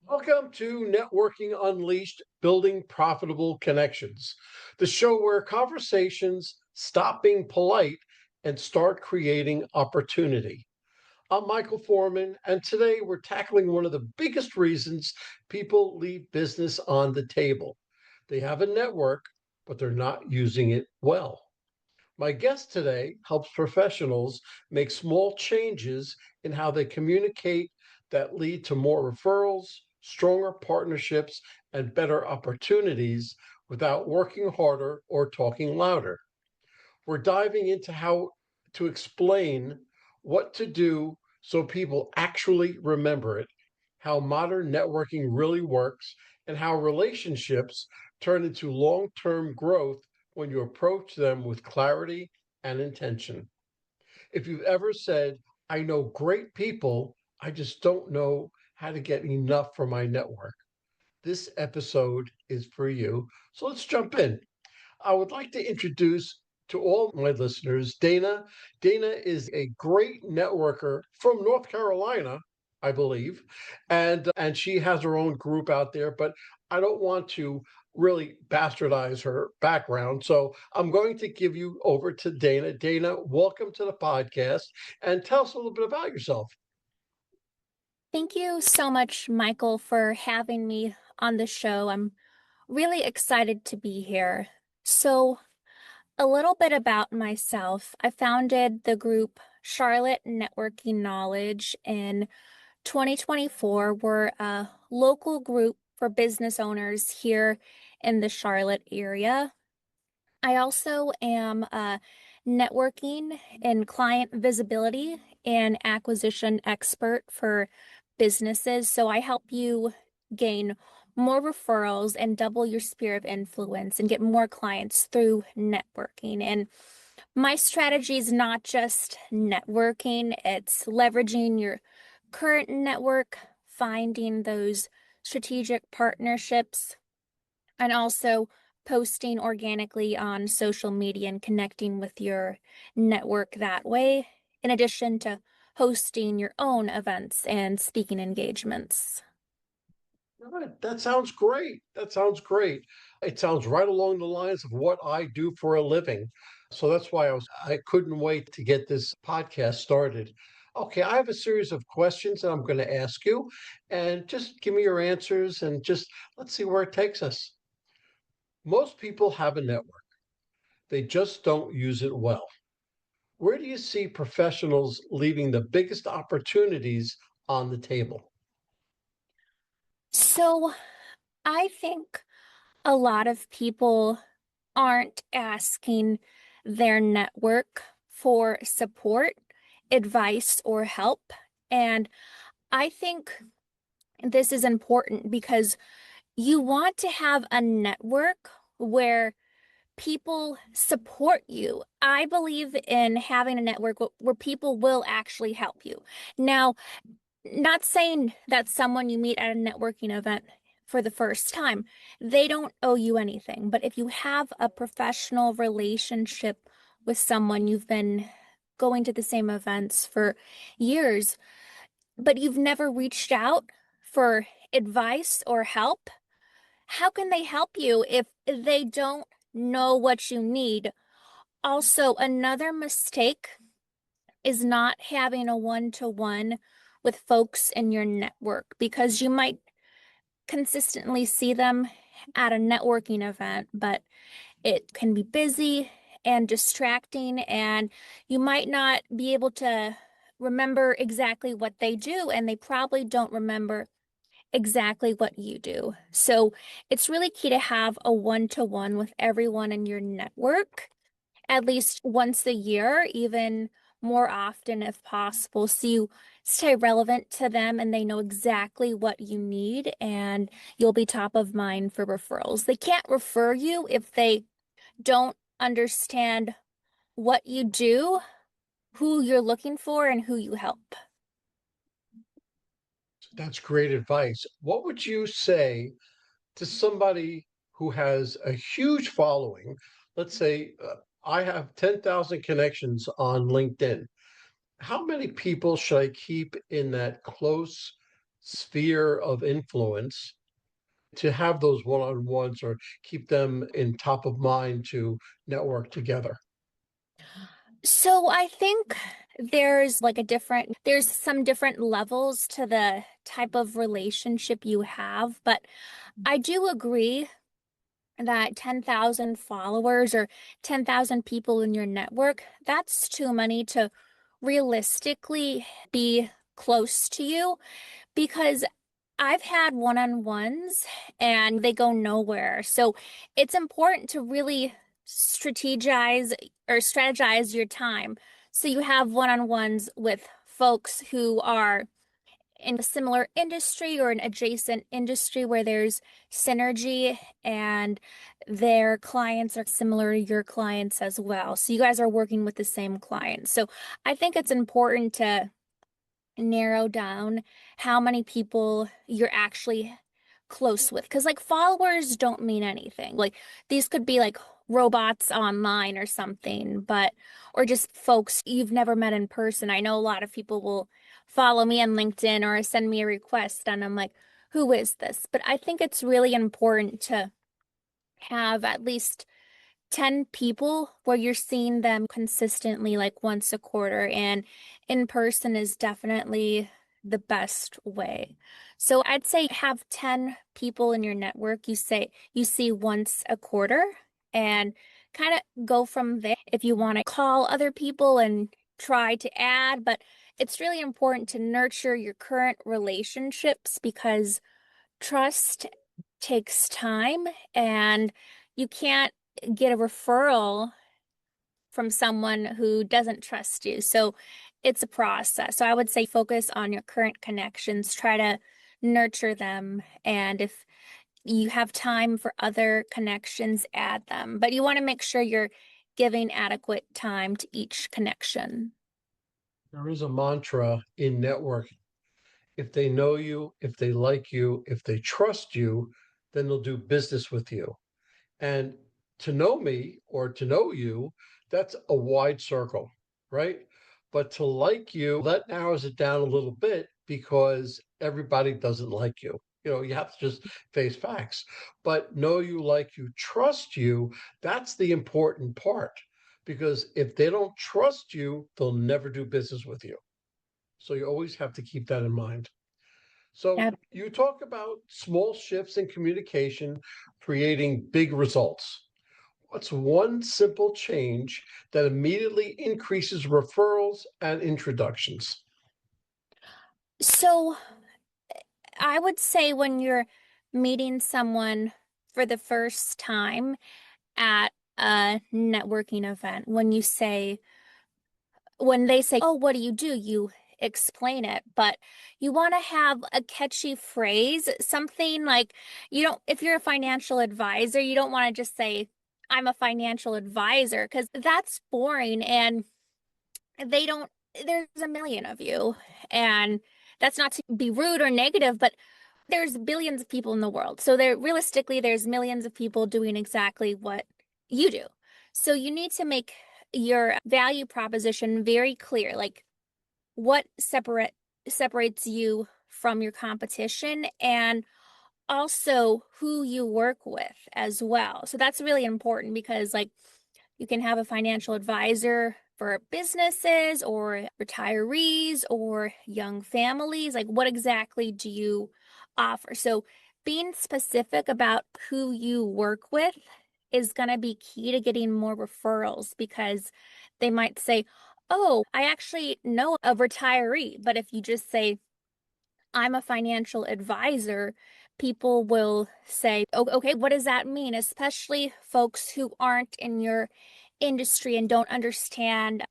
Welcome to Networking Unleashed Building Profitable Connections, the show where conversations stop being polite and start creating opportunity. I'm Michael Forman, and today we're tackling one of the biggest reasons people leave business on the table. They have a network, but they're not using it well. My guest today helps professionals make small changes in how they communicate that lead to more referrals, stronger partnerships, and better opportunities without working harder or talking louder. We're diving into how to explain what to do so people actually remember it, how modern networking really works, and how relationships turn into long term growth when you approach them with clarity and intention. If you've ever said, I know great people, I just don't know how to get enough for my network, this episode is for you. So let's jump in. I would like to introduce to all my listeners Dana. Dana is a great networker from North Carolina, I believe, and she has her own group out there. But I don't want to really bastardize her background, so I'm going to give you over to Dana. Dana, welcome to the podcast, and tell us a little bit about yourself. Thank you so much, Michael, for having me on the show. I'm really excited to be here. So, a little bit about myself. I founded the group Charlotte Networking Knowledge in 2024. We're a local group for business owners here in the Charlotte area. I also am a networking and client visibility and acquisition expert for businesses. So I help you gain more referrals and double your sphere of influence and get more clients through networking. And my strategy is not just networking, it's leveraging your current network, finding those strategic partnerships, and also posting organically on social media and connecting with your network that way, in addition to hosting your own events and speaking engagements. All right, that sounds great. That sounds great. It sounds right along the lines of what I do for a living. So that's why I couldn't wait to get this podcast started. Okay, I have a series of questions that I'm going to ask you, and just give me your answers and just let's see where it takes us. Most people have a network. They just don't use it well. Where do you see professionals leaving the biggest opportunities on the table? So I think a lot of people aren't asking their network for support, advice, or help. And I think this is important because you want to have a network where people support you. I believe in having a network where people will actually help you. Now, not saying that someone you meet at a networking event for the first time, they don't owe you anything. But if you have a professional relationship with someone, you've been going to the same events for years, but you've never reached out for advice or help, how can they help you if they don't know what you need? Also, another mistake is not having a one-to-one with folks in your network because you might consistently see them at a networking event, but it can be busy and distracting, and you might not be able to remember exactly what they do, and they probably don't remember exactly what you do. So it's really key to have a one-to-one with everyone in your network at least once a year, even more often if possible. So you stay relevant to them and they know exactly what you need and you'll be top of mind for referrals. They can't refer you if they don't understand what you do, who you're looking for, and who you help. That's great advice. What would you say to somebody who has a huge following? Let's say I have 10,000 connections on LinkedIn. How many people should I keep in that close sphere of influence to have those one-on-ones or keep them in top of mind to network together? So I think there's some different levels to the type of relationship you have, but I do agree that 10,000 followers or 10,000 people in your network, that's too many to realistically be close to you because I've had one-on-ones and they go nowhere. So it's important to really strategize your time. So you have one-on-ones with folks who are in a similar industry or an adjacent industry where there's synergy and their clients are similar to your clients as well. So you guys are working with the same clients. So I think it's important to narrow down how many people you're actually close with. Because, like, followers don't mean anything. Like, these could be like robots online or something, or just folks you've never met in person. I know a lot of people will follow me on LinkedIn or send me a request, and I'm like, who is this? But I think it's really important to have at least 10 people where you're seeing them consistently, like once a quarter, and in person is definitely the best way. So I'd say have 10 people in your network you see once a quarter and kind of go from there if you want to call other people and try to add, but it's really important to nurture your current relationships because trust takes time and you can't get a referral from someone who doesn't trust you. So it's a process. So I would say focus on your current connections, try to nurture them. And if you have time for other connections, add them. But you want to make sure you're giving adequate time to each connection. There is a mantra in networking. If they know you, if they like you, if they trust you, then they'll do business with you. And to know me or to know you, that's a wide circle, right? But to like you, that narrows it down a little bit because everybody doesn't like you. You have to just face facts. But know you, like you, trust you, that's the important part. Because if they don't trust you, they'll never do business with you. So you always have to keep that in mind. So Yeah. you talk about small shifts in communication creating big results. What's one simple change that immediately increases referrals and introductions? So I would say when you're meeting someone for the first time at a networking event, when they say, "Oh, what do?" You explain it, but you want to have a catchy phrase, something like if you're a financial advisor, you don't want to just say, "I'm a financial advisor," because that's boring and they don't, there's a million of you. And that's not to be rude or negative, but there's billions of people in the world. So there's millions of people doing exactly what you do. So you need to make your value proposition very clear, like what separates you from your competition and also who you work with as well. So that's really important because like you can have a financial advisor for businesses or retirees or young families. Like, what exactly do you offer? So, being specific about who you work with is going to be key to getting more referrals because they might say, "Oh, I actually know a retiree." But if you just say, "I'm a financial advisor," people will say, "Oh, okay, what does that mean?" Especially folks who aren't in your industry and don't understand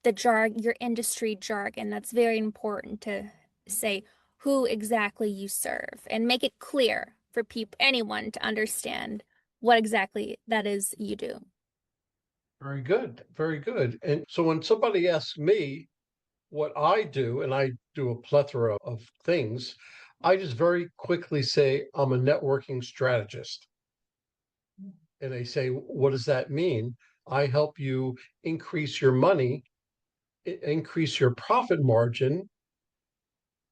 your industry jargon. That's very important to say who exactly you serve and make it clear for anyone to understand what exactly that is you do. Very good. Very good. And so when somebody asks me what I do, and I do a plethora of things, I just very quickly say I'm a networking strategist. And they say, what does that mean? I help you increase your money, increase your profit margin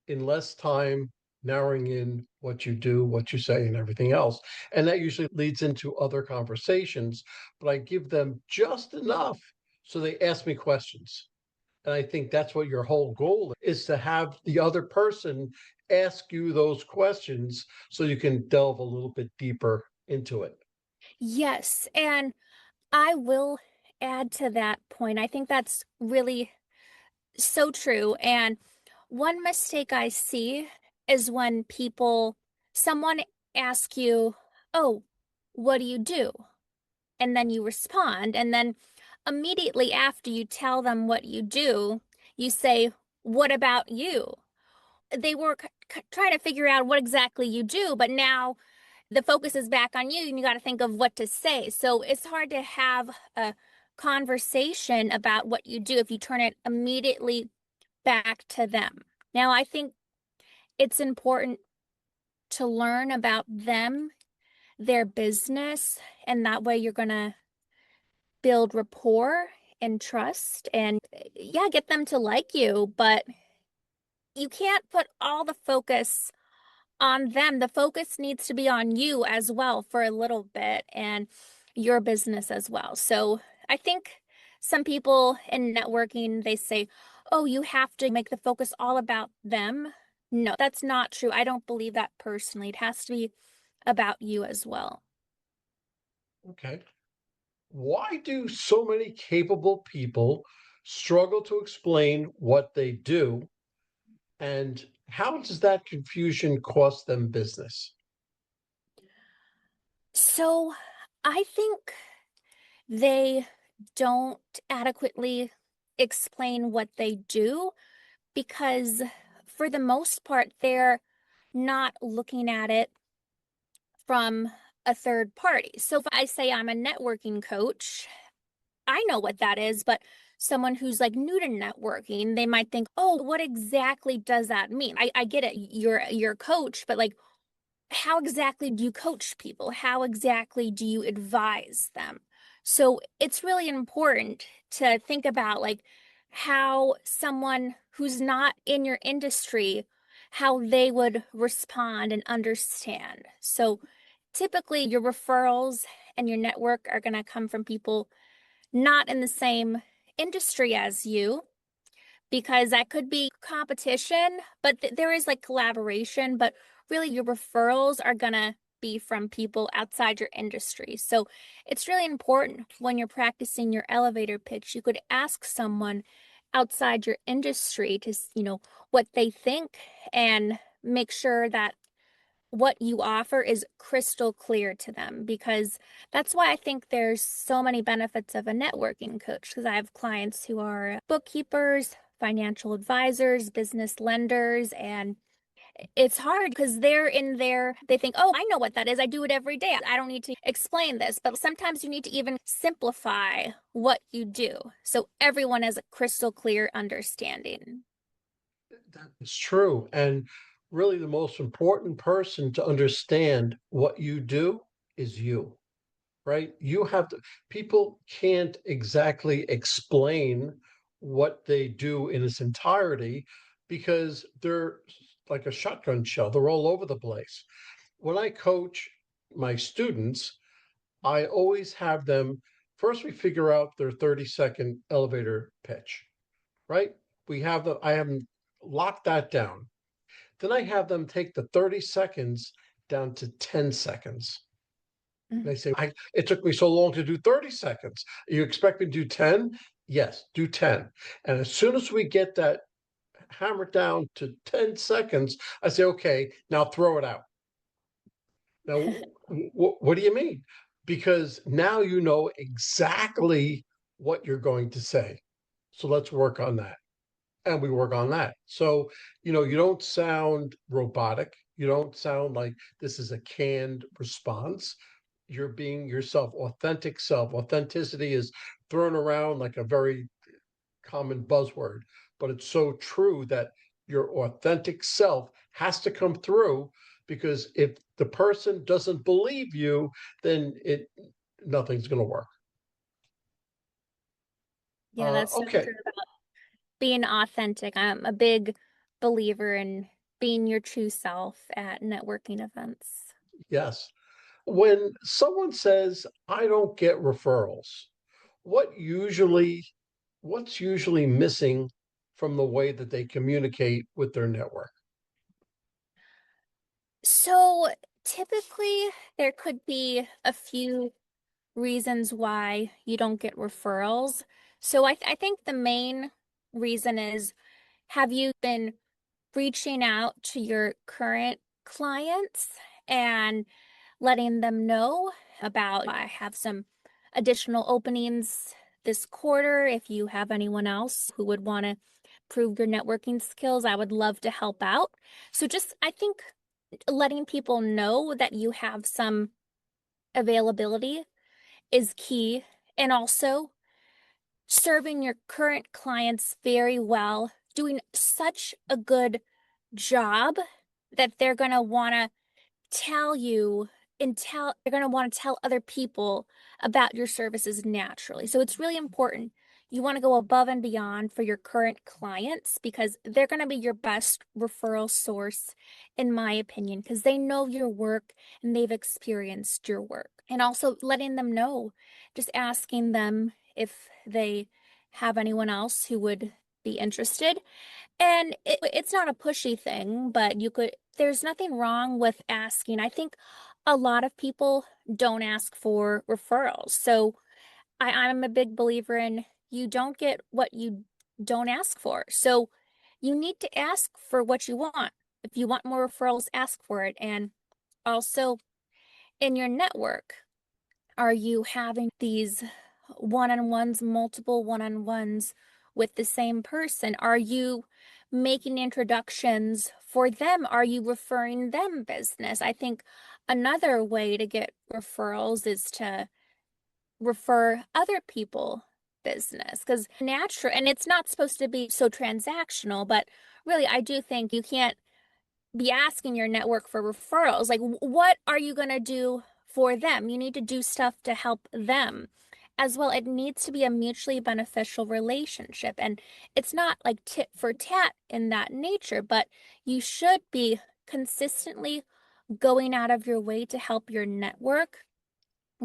in less time narrowing in what you do, what you say, and everything else. And that usually leads into other conversations, but I give them just enough so they ask me questions. And I think that's what your whole goal is, to have the other person ask you those questions so you can delve a little bit deeper into it. Yes, and I will add to that point. I think that's really so true. And one mistake I see is when someone asks you, "Oh, what do you do?" And then you respond. And then immediately after you tell them what you do, you say, "What about you?" They were trying to figure out what exactly you do, but now the focus is back on you and you got to think of what to say. So it's hard to have a conversation about what you do if you turn it immediately back to them. Now, I think it's important to learn about them, their business, and that way you're going to build rapport and trust and, yeah, get them to like you, but you can't put all the focus on them. The focus needs to be on you as well for a little bit and your business as well. So I think some people in networking, they say, "Oh, you have to make the focus all about them." No, that's not true. I don't believe that personally. It has to be about you as well. Okay. Why do so many capable people struggle to explain what they do? And how does that confusion cost them business? So I think they don't adequately explain what they do because, for the most part, they're not looking at it from a third party. So if I say I'm a networking coach, I know what that is, but someone who's like new to networking, they might think, "Oh, what exactly does that mean?" I get it. You're a coach, but like, how exactly do you coach people? How exactly do you advise them? So it's really important to think about like how someone who's not in your industry, how they would respond and understand. So typically your referrals and your network are going to come from people not in the same industry as you, because that could be competition, but there is like collaboration, but really your referrals are gonna be from people outside your industry. So it's really important when you're practicing your elevator pitch, you could ask someone outside your industry to, what they think and make sure that what you offer is crystal clear to them, because that's why I think there's so many benefits of a networking coach, because I have clients who are bookkeepers, financial advisors, business lenders, and it's hard because they're in there, they think, "Oh, I know what that is. I do it every day. I don't need to explain this." But sometimes you need to even simplify what you do so everyone has a crystal clear understanding. That is true. And really, the most important person to understand what you do is you, right? You have to, people can't exactly explain what they do in its entirety because they're like a shotgun shell, they're all over the place. When I coach my students, I always have them first, we figure out their 30-second elevator pitch, right? I have them lock that down. Then I have them take the 30 seconds down to 10 seconds. Mhm. They say, it took me so long to do 30 seconds. You expect me to do 10? Yes, do 10. And as soon as we get that hammered down to 10 seconds, I say, okay, now throw it out. Now, what do you mean? Because now you know exactly what you're going to say. So let's work on that. And we work on that. So, you don't sound robotic. You don't sound like this is a canned response. You're being yourself, authentic self. Authenticity is thrown around like a very common buzzword, but it's so true that your authentic self has to come through, because if the person doesn't believe you, then nothing's going to work. Yeah, that's so Okay. true about being authentic. I'm a big believer in being your true self at networking events. Yes. When someone says, I don't get referrals, what usually what's usually missing from the way that they communicate with their network? So typically, there could be a few reasons why you don't get referrals. So I think the main reason is, have you been reaching out to your current clients and letting them know about, I have some additional openings this quarter. If you have anyone else who would want to prove your networking skills, I would love to help out. So just, I think letting people know that you have some availability is key. And also serving your current clients very well, doing such a good job that they're going to want to tell you and tell they're going to want to tell other people about your services naturally. So it's really important. You want to go above and beyond for your current clients because they're going to be your best referral source, in my opinion, because they know your work and they've experienced your work. And also letting them know, just asking them if they have anyone else who would be interested. And it's not a pushy thing, but there's nothing wrong with asking. I think a lot of people don't ask for referrals. So I'm a big believer in you don't get what you don't ask for. So you need to ask for what you want. If you want more referrals, ask for it. And also in your network, are you having these one-on-ones, multiple one-on-ones with the same person? Are you making introductions for them? Are you referring them business? I think another way to get referrals is to refer other people business because natural, and it's not supposed to be so transactional, but really, I do think you can't be asking your network for referrals. Like, what are you going to do for them? You need to do stuff to help them as well. It needs to be a mutually beneficial relationship. And it's not like tit for tat in that nature, but you should be consistently going out of your way to help your network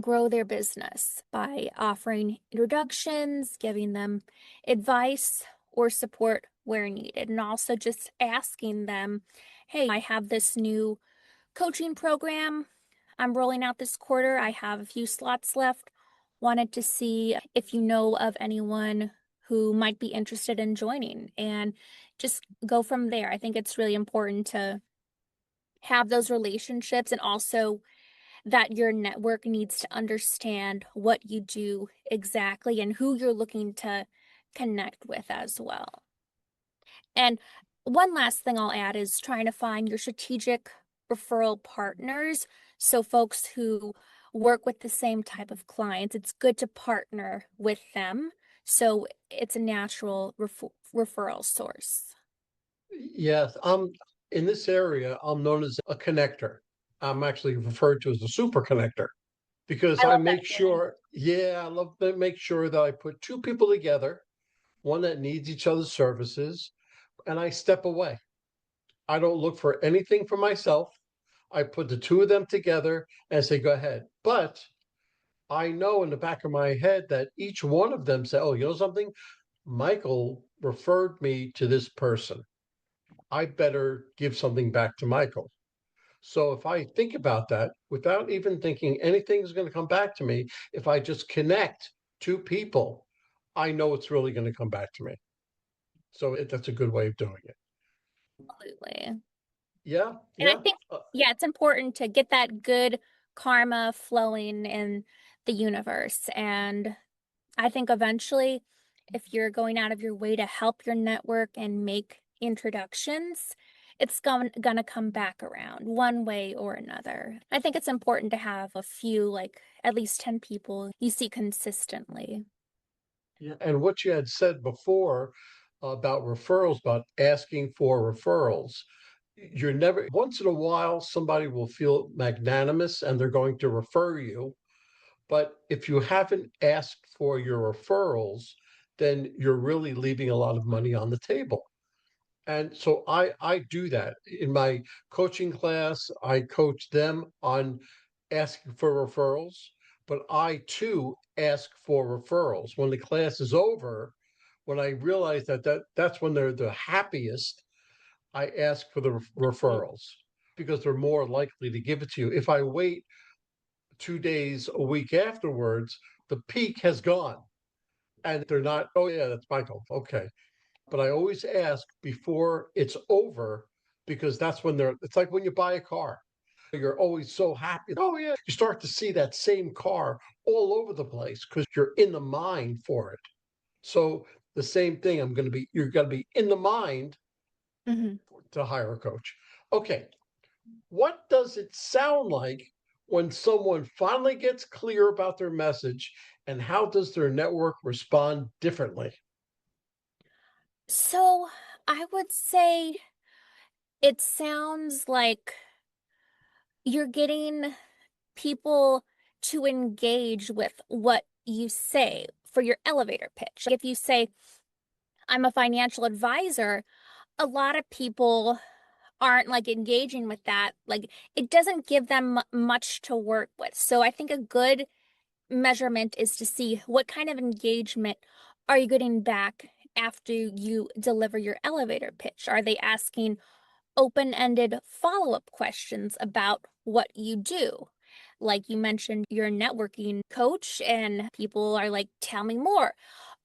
grow their business by offering introductions, giving them advice or support where needed, and also just asking them, hey, I have this new coaching program I'm rolling out this quarter. I have a few slots left. Wanted to see if you know of anyone who might be interested in joining and just go from there. I think it's really important to have those relationships and also that your network needs to understand what you do exactly and who you're looking to connect with as well. And one last thing I'll add is trying to find your strategic referral partners. So, folks who work with the same type of clients, it's good to partner with them. So, it's a natural referral source. Yes, in this area, I'm known as a connector. I'm actually referred to as a super connector because I I love that make feeling. sure, yeah, I love to make sure that I put two people together, one that needs each other's services, and I step away. I don't look for anything for myself. I put the two of them together and say, go ahead. But I know in the back of my head that each one of them say, oh, you know something? Michael referred me to this person. I better give something back to Michael. So if I think about that without even thinking anything is going to come back to me, if I just connect two people, I know it's really going to come back to me. So that's a good way of doing it. Absolutely. Yeah, And I yeah. think, yeah, it's important to get that good karma flowing in the universe. And I think eventually, if you're going out of your way to help your network and make introductions, it's gonna come back around one way or another. I think it's important to have a few, like at least 10 people you see consistently. Yeah. And what you had said before about referrals, about asking for referrals, you're never, once in a while, somebody will feel magnanimous and they're going to refer you. But if you haven't asked for your referrals, then you're really leaving a lot of money on the table. And so I do that in my coaching class. I coach them on asking for referrals, but I too ask for referrals. When the class is over, when I realize that's when they're the happiest, I ask for the referrals because they're more likely to give it to you. If I wait 2 days, a week afterwards, the peak has gone and they're not, oh yeah, that's Michael. Okay. But I always ask before it's over because that's when it's like when you buy a car. You're always so happy. Oh, yeah. You start to see that same car all over the place because you're in the mind for it. So the same thing, you're going to be in the mind Mhm. to hire a coach. Okay. What does it sound like when someone finally gets clear about their message, and how does their network respond differently? So I would say it sounds like you're getting people to engage with what you say for your elevator pitch. If you say, I'm a financial advisor, a lot of people aren't like engaging with that. Like it doesn't give them much to work with. So I think a good measurement is to see what kind of engagement are you getting back after you deliver your elevator pitch? Are they asking open-ended follow-up questions about what you do? Like you mentioned, you're a networking coach, and people are like, tell me more.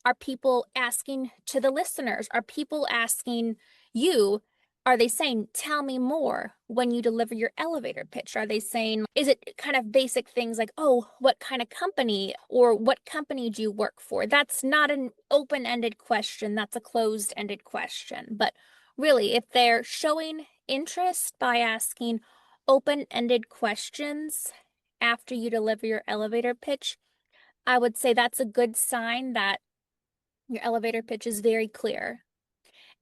Are people asking to the listeners? Are people asking you? Are they saying, tell me more when you deliver your elevator pitch? Are they saying, is it kind of basic things like, oh, what kind of company or what company do you work for? That's not an open-ended question. That's a closed-ended question. But really, if they're showing interest by asking open-ended questions after you deliver your elevator pitch, I would say that's a good sign that your elevator pitch is very clear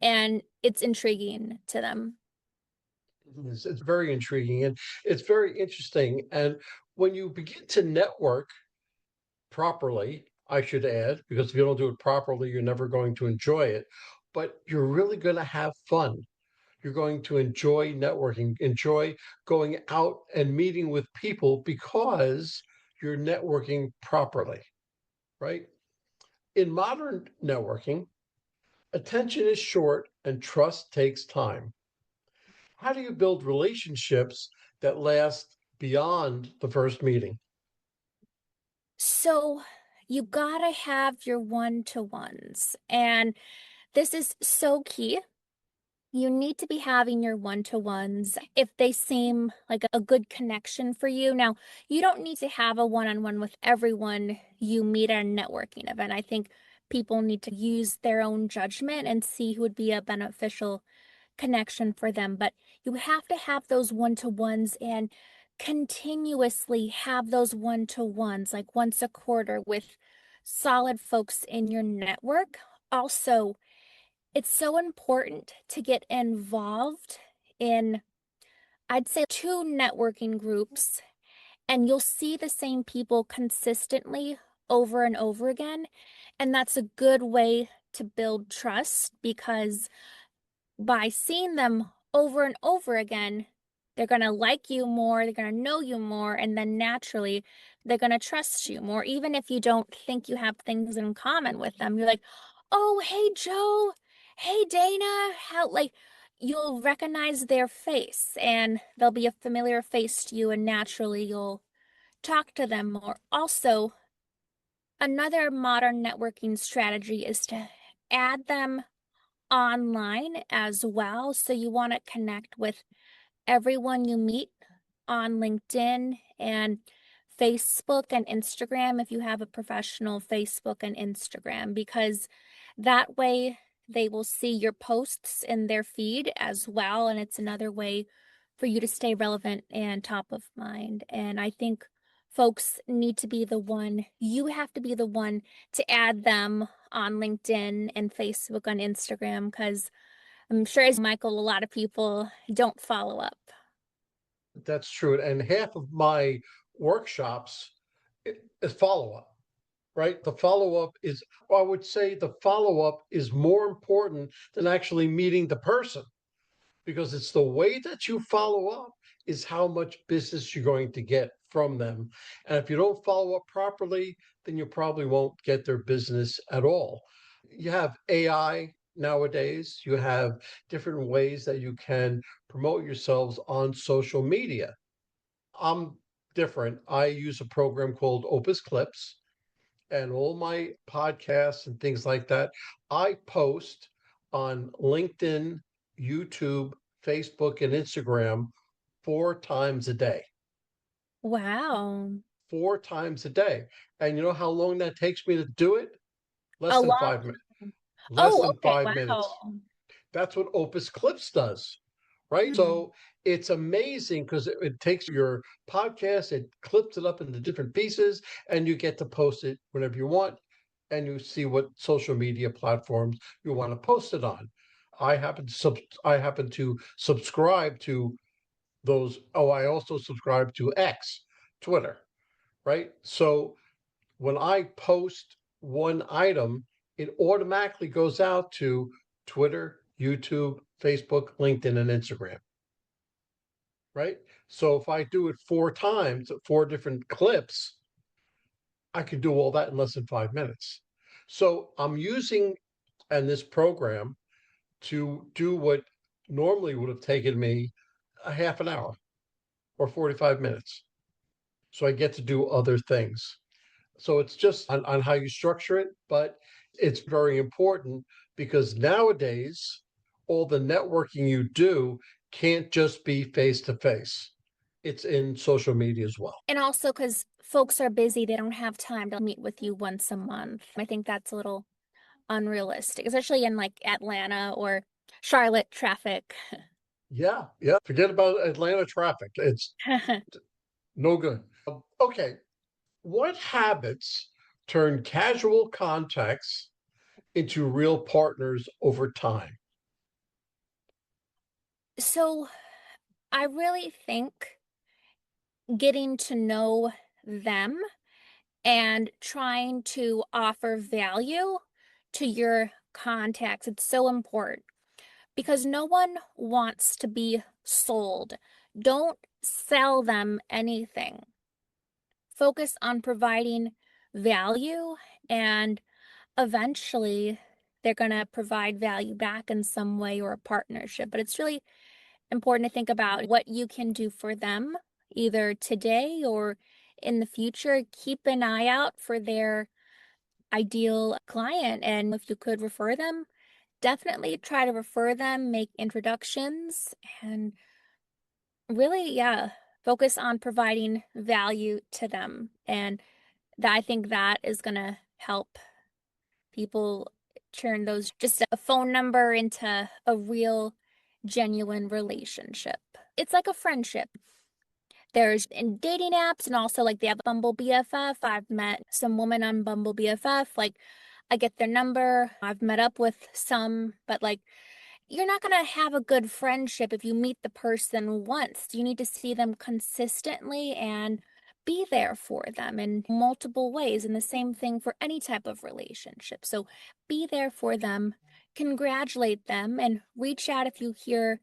and it's intriguing to them. It's very intriguing and it's very interesting. And when you begin to network properly, I should add, because if you don't do it properly, you're never going to enjoy it. But you're really going to have fun. You're going to enjoy networking, enjoy going out and meeting with people because you're networking properly, right? In modern networking, attention is short and trust takes time. How do you build relationships that last beyond the first meeting? So you gotta have your one-to-ones. And this is so key. You need to be having your one-to-ones if they seem like a good connection for you. Now, you don't need to have a one-on-one with everyone you meet at a networking event. I think people need to use their own judgment and see who would be a beneficial connection for them. But you have to have those one-to-ones and continuously have those one-to-ones, like once a quarter with solid folks in your network. Also, it's so important to get involved in, I'd say, two networking groups, and you'll see the same people consistently over and over again. And that's a good way to build trust because by seeing them over and over again, they're going to like you more, they're going to know you more, and then naturally they're going to trust you more. Even if you don't think you have things in common with them, you're like, oh, hey, Joe, hey, Dana, how, like, you'll recognize their face and they'll be a familiar face to you, and naturally you'll talk to them more. Also, another modern networking strategy is to add them online as well. So you want to connect with everyone you meet on LinkedIn and Facebook and Instagram if you have a professional Facebook and Instagram, because that way they will see your posts in their feed as well. And it's another way for you to stay relevant and top of mind. And I think folks need to be the one, you have to be the one to add them on LinkedIn and Facebook and Instagram, because I'm sure, as Michael, a lot of people don't follow up. That's true. And half of my workshops is follow up, right? The follow up is, I would say, the follow up is more important than actually meeting the person, because it's the way that you follow up is how much business you're going to get from them. And if you don't follow up properly, then you probably won't get their business at all. You have AI nowadays, you have different ways that you can promote yourselves on social media. I'm different. I use a program called Opus Clips, and all my podcasts and things like that, I post on LinkedIn, YouTube, Facebook, and Instagram 4 times a day. Wow. 4 times a day. And you know how long that takes me to do it? Less A than lot. 5 minutes. Less Oh, than okay. 5 minutes. Wow. That's what Opus Clips does, right? Hmm. So it's amazing because it takes your podcast, it clips it up into different pieces, and you get to post it whenever you want. And you see what social media platforms you want to post it on. I happen to subscribe to those. Oh, I also subscribe to X, Twitter, right? So when I post one item, it automatically goes out to Twitter, YouTube, Facebook, LinkedIn, and Instagram, right? So if I do it 4 times, 4 different clips, I could do all that in less than 5 minutes. So I'm using and this program to do what normally would have taken me a half an hour or 45 minutes. So I get to do other things. So it's just on how you structure it, but it's very important because nowadays, all the networking you do can't just be face to face. It's in social media as well. And also because folks are busy, they don't have time to meet with you once a month. I think that's a little unrealistic, especially in like Atlanta or Charlotte traffic. Yeah, yeah. Forget about Atlanta traffic. It's no good. Okay. What habits turn casual contacts into real partners over time? So I really think getting to know them and trying to offer value to your contacts, it's so important because no one wants to be sold. Don't sell them anything. Focus on providing value, and eventually they're going to provide value back in some way or a partnership. But it's really important to think about what you can do for them either today or in the future. Keep an eye out for their ideal client. And if you could refer them, definitely try to refer them, make introductions, and really, yeah, focus on providing value to them. And that I think that is going to help people turn those just a phone number into a real, genuine relationship. It's like a friendship. There's in dating apps and also like they have Bumble BFF. I've met some woman on Bumble BFF. Like I get their number. I've met up with some, but like you're not going to have a good friendship if you meet the person once. You need to see them consistently and be there for them in multiple ways. And the same thing for any type of relationship. So be there for them, congratulate them, and reach out if you hear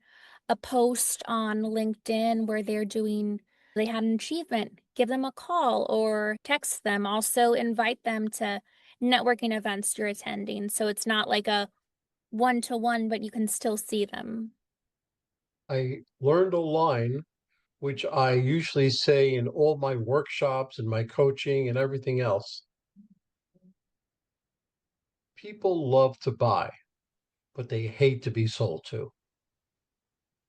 a post on LinkedIn where they had an achievement. Give them a call or text them. Also, invite them to networking events you're attending. So it's not like a one-to-one, but you can still see them. I learned a line which I usually say in all my workshops and my coaching and everything else. People love to buy, but they hate to be sold to.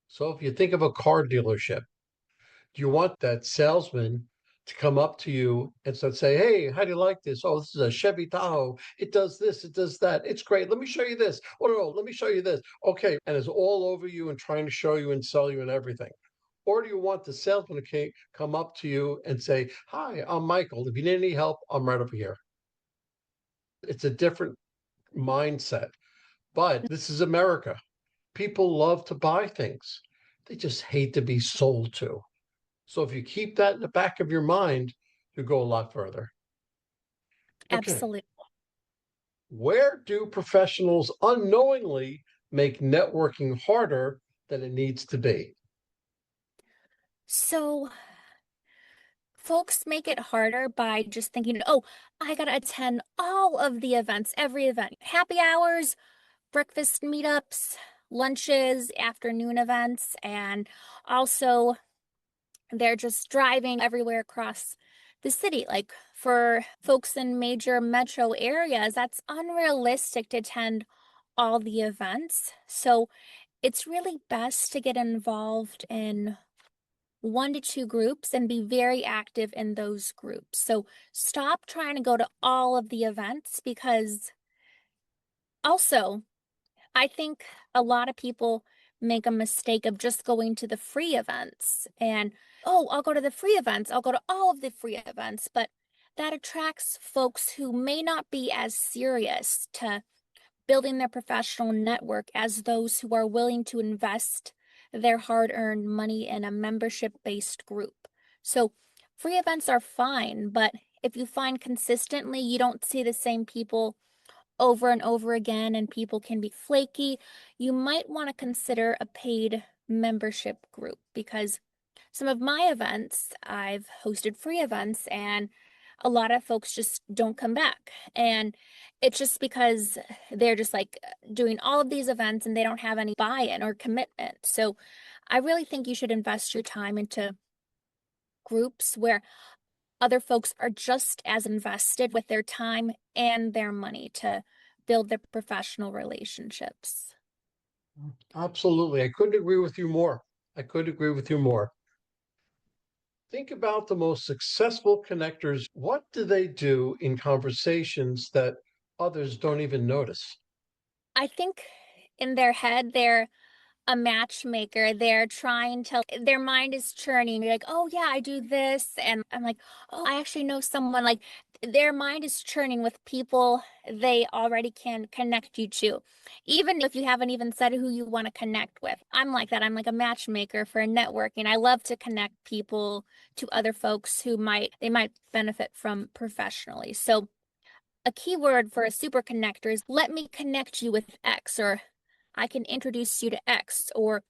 So if you think of a car dealership, do you want that salesman to come up to you and say, "Hey, how do you like this? Oh, this is a Chevy Tahoe. It does this, it does that. It's great. Let me show you this. Oh, no, let me show you this." Okay. And it's all over you and trying to show you and sell you and everything. Or do you want the salesman to come up to you and say, "Hi, I'm Michael. If you need any help, I'm right over here." It's a different mindset. But this is America. People love to buy things, they just hate to be sold to. So if you keep that in the back of your mind, you go a lot further. Okay. Absolutely. Where do professionals unknowingly make networking harder than it needs to be? So folks make it harder by just thinking, oh, I got to attend all of the events, every event, happy hours, breakfast meetups, lunches, afternoon events, and also they're just driving everywhere across the city. Like for folks in major metro areas, that's unrealistic to attend all the events. So it's really best to get involved in 1 to 2 groups and be very active in those groups. So stop trying to go to all of the events because also, I think a lot of people make a mistake of just going to the free events and, oh, I'll go to the free events. I'll go to all of the free events. But that attracts folks who may not be as serious to building their professional network as those who are willing to invest their hard earned money in a membership based group. So, free events are fine, but if you find consistently you don't see the same people over and over again and people can be flaky, you might want to consider a paid membership group because some of my events, I've hosted free events and a lot of folks just don't come back. And it's just because they're just like doing all of these events and they don't have any buy-in or commitment. So I really think you should invest your time into groups where other folks are just as invested with their time and their money to build their professional relationships. Absolutely. I couldn't agree with you more. I couldn't agree with you more. Think about the most successful connectors. What do they do in conversations that others don't even notice? I think in their head, they're a matchmaker. They're trying to, their mind is churning. They're like, oh, yeah, I do this. And I'm like, oh, I actually know someone. Like, their mind is churning with people they already can connect you to. Even if you haven't even said who you want to connect with. I'm like that. I'm like a matchmaker for networking. I love to connect people to other folks who they might benefit from professionally. So, a keyword for a super connector is let me connect you with X, or I can introduce you to X, or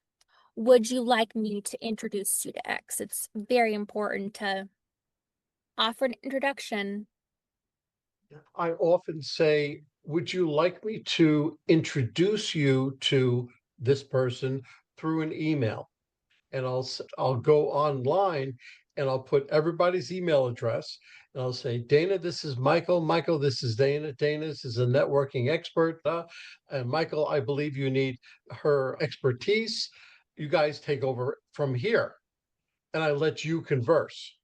would you like me to introduce you to X? It's very important to offer an introduction. I often say, would you like me to introduce you to this person through an email? And I'll go online and I'll put everybody's email address and I'll say, Dana, this is Michael. Michael, this is Dana. Dana, this is a networking expert. And Michael, I believe you need her expertise. You guys take over from here. And I let you converse.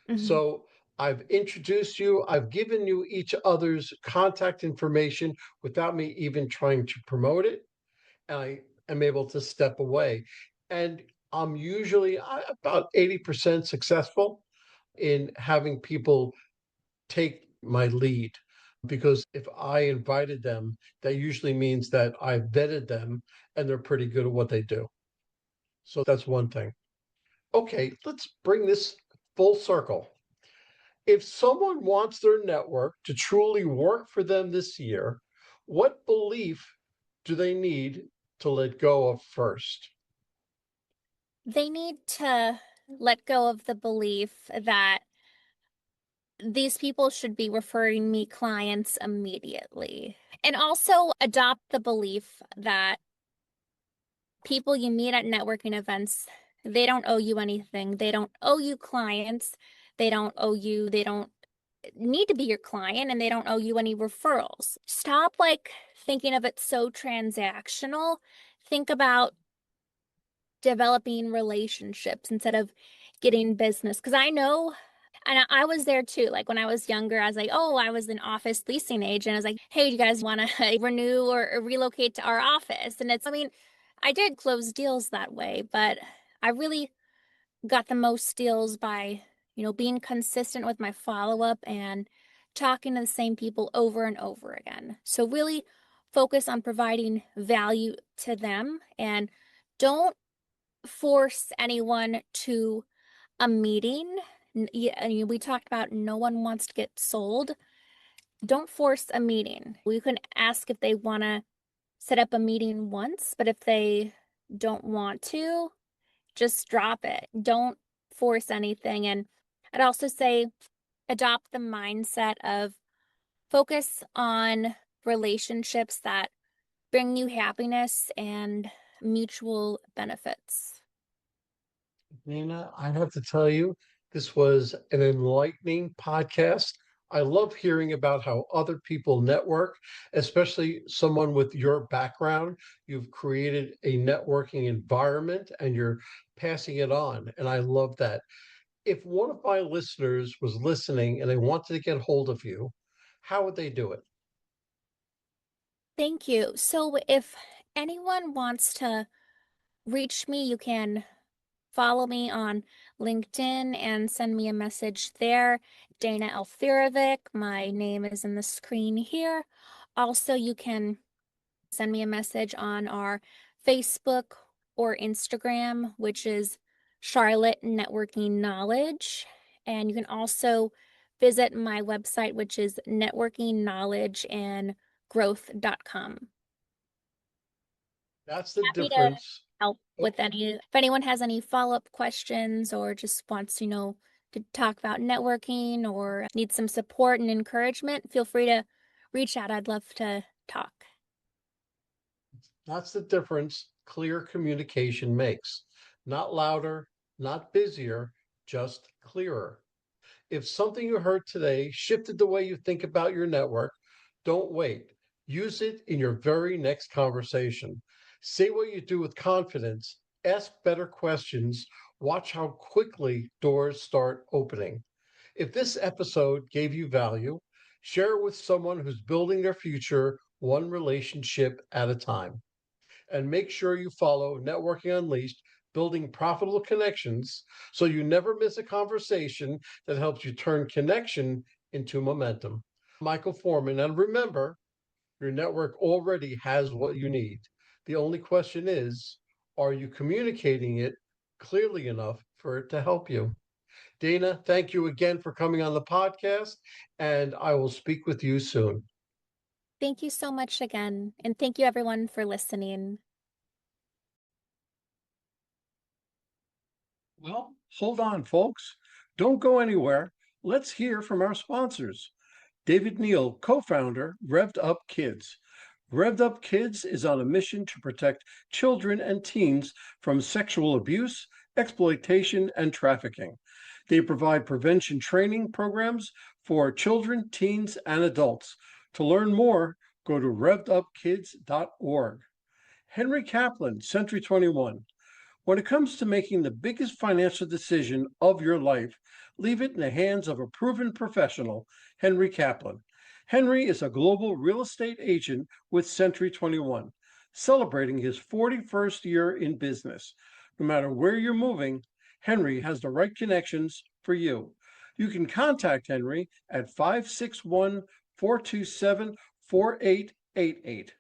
Mhm. So I've introduced you, I've given you each other's contact information without me even trying to promote it. And I am able to step away. And I'm usually about 80% successful in having people take my lead. Because if I invited them, that usually means that I vetted them and they're pretty good at what they do. So that's one thing. Okay, let's bring this full circle. If someone wants their network to truly work for them this year, what belief do they need to let go of first? They need to let go of the belief that these people should be referring me clients immediately. And also adopt the belief that people you meet at networking events, they don't owe you anything. They don't owe you clients. They don't need to be your client and they don't owe you any referrals. Stop like thinking of it so transactional. Think about developing relationships instead of getting business. Because I know, and I was there too. Like when I was younger, I was like, oh, I was an office leasing agent. I was like, hey, do you guys want to renew or relocate to our office? And I mean, I did close deals that way, but I really got the most deals by, being consistent with my follow-up and talking to the same people over and over again. So really focus on providing value to them and don't force anyone to a meeting. We talked about no one wants to get sold. Don't force a meeting. You can ask if they want to set up a meeting once, but if they don't want to, just drop it. Don't force anything. And I'd also say adopt the mindset of focus on relationships that bring you happiness and mutual benefits. Nina, I have to tell you, this was an enlightening podcast. I love hearing about how other people network, especially someone with your background. You've created a networking environment and you're passing it on. And I love that. If one of my listeners was listening and they wanted to get hold of you, how would they do it? Thank you. So if anyone wants to reach me, you can follow me on LinkedIn and send me a message there. Dana Alfirevic. My name is in the screen here. Also, you can send me a message on our Facebook or Instagram, which is Charlotte Networking Knowledge. And you can also visit my website, which is networkingknowledgeandgrowth.com. That's the Happy to difference. help Oh, with if anyone has any follow-up questions or just wants to to talk about networking or needs some support and encouragement, feel free to reach out. I'd love to talk. that's the difference clear communication makes. Not louder, not busier, just clearer. If something you heard today shifted the way you think about your network, don't wait. Use it in your very next conversation. Say what you do with confidence, ask better questions, watch how quickly doors start opening. If this episode gave you value, share it with someone who's building their future one relationship at a time. And make sure you follow Networking Unleashed, building profitable connections so you never miss a conversation that helps you turn connection into momentum. Michael Forman, and remember, your network already has what you need. The only question is, are you communicating it clearly enough for it to help you? Dana, thank you again for coming on the podcast, and I will speak with you soon. Thank you so much again. And thank you everyone for listening. Well, hold on, folks. Don't go anywhere. Let's hear from our sponsors. David Neal, co founder, Revved Up Kids. Revved Up Kids is on a mission to protect children and teens from sexual abuse, exploitation, and trafficking. They provide prevention training programs for children, teens, and adults. To learn more, go to revvedupkids.org. Henry Kaplan, Century 21. When it comes to making the biggest financial decision of your life, leave it in the hands of a proven professional, Henry Kaplan. Henry is a global real estate agent with Century 21, celebrating his 41st year in business. No matter where you're moving, Henry has the right connections for you. You can contact Henry at 561 427 4888.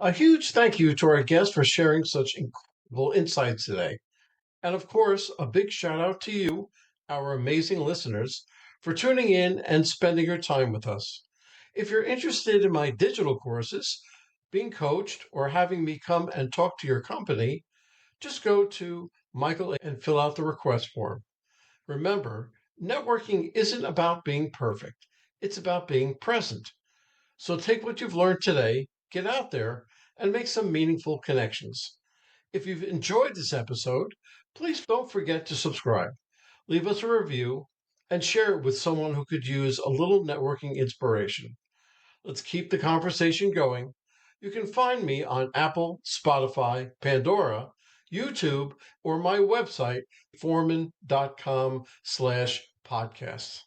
A huge thank you to our guest for sharing such incredible insights today. And of course, a big shout out to you, our amazing listeners, for tuning in and spending your time with us. If you're interested in my digital courses, being coached, or having me come and talk to your company, just go to Michael and fill out the request form. Remember, networking isn't about being perfect, it's about being present. So take what you've learned today, get out there, and make some meaningful connections. If you've enjoyed this episode, please don't forget to subscribe, leave us a review, and share it with someone who could use a little networking inspiration. Let's keep the conversation going. You can find me on Apple, Spotify, Pandora, YouTube, or my website, forman.com/podcasts.